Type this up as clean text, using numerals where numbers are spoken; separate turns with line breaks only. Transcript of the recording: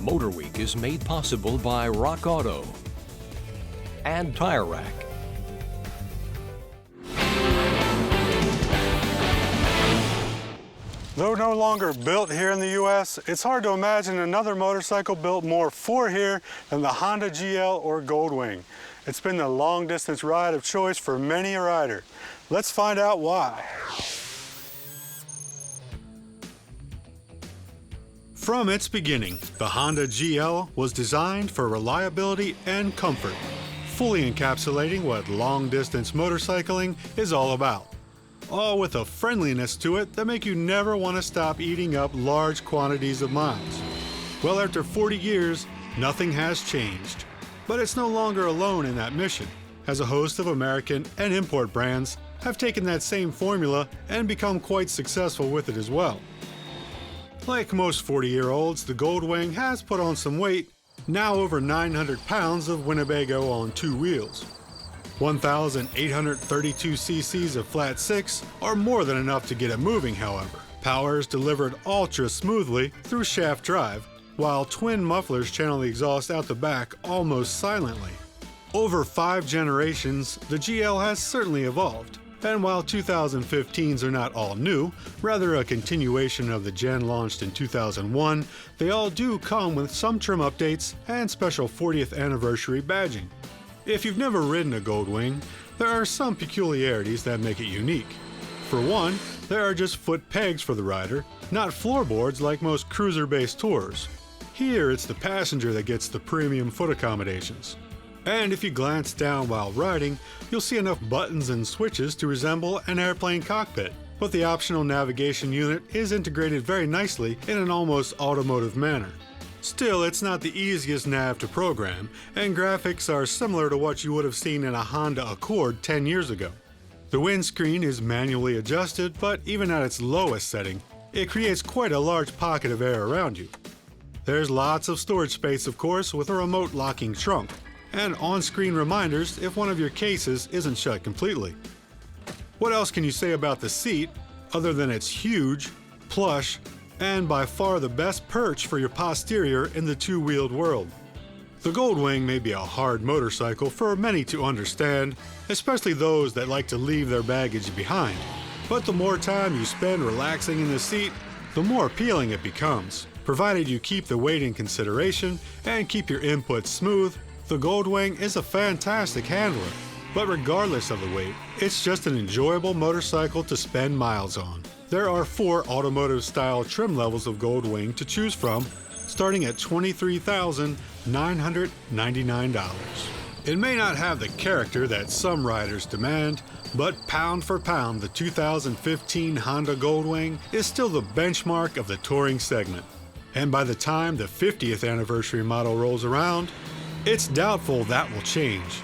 MotorWeek is made possible by Rock Auto and Tire Rack.
Though no longer built here in the U.S., it's hard to imagine another motorcycle built more for here than the Honda GL or Goldwing. It's been the long-distance ride of choice for many a rider. Let's find out why. From its beginning, the Honda GL was designed for reliability and comfort, fully encapsulating what long-distance motorcycling is all about. All with a friendliness to it that make you never want to stop eating up large quantities of miles. Well, after 40 years, nothing has changed. But it's no longer alone in that mission, as a host of American and import brands have taken that same formula and become quite successful with it as well. Like most 40-year-olds, the Goldwing has put on some weight, now over 900 pounds of Winnebago on two wheels. 1,832 cc's of flat six are more than enough to get it moving, however. Power is delivered ultra smoothly through shaft drive, while twin mufflers channel the exhaust out the back almost silently. Over 5 generations, the GL has certainly evolved, and while 2015s are not all new, rather a continuation of the gen launched in 2001, they all do come with some trim updates and special 40th anniversary badging. If you've never ridden a Goldwing, there are some peculiarities that make it unique. For one, there are just foot pegs for the rider, not floorboards like most cruiser-based tours. Here, it's the passenger that gets the premium foot accommodations. And if you glance down while riding, you'll see enough buttons and switches to resemble an airplane cockpit. But the optional navigation unit is integrated very nicely in an almost automotive manner. Still, it's not the easiest nav to program, and graphics are similar to what you would have seen in a Honda Accord 10 years ago. The windscreen is manually adjusted, but even at its lowest setting, it creates quite a large pocket of air around you. There's lots of storage space, of course, with a remote locking trunk, and on-screen reminders if one of your cases isn't shut completely. What else can you say about the seat, other than it's huge, plush, and by far the best perch for your posterior in the two-wheeled world? The Goldwing may be a hard motorcycle for many to understand, especially those that like to leave their baggage behind. But the more time you spend relaxing in the seat, the more appealing it becomes. Provided you keep the weight in consideration and keep your inputs smooth, the Goldwing is a fantastic handler. But regardless of the weight, it's just an enjoyable motorcycle to spend miles on. There are 4 automotive-style trim levels of Goldwing to choose from, starting at $23,999. It may not have the character that some riders demand, but pound for pound, the 2015 Honda Goldwing is still the benchmark of the touring segment. And by the time the 50th anniversary model rolls around, it's doubtful that will change.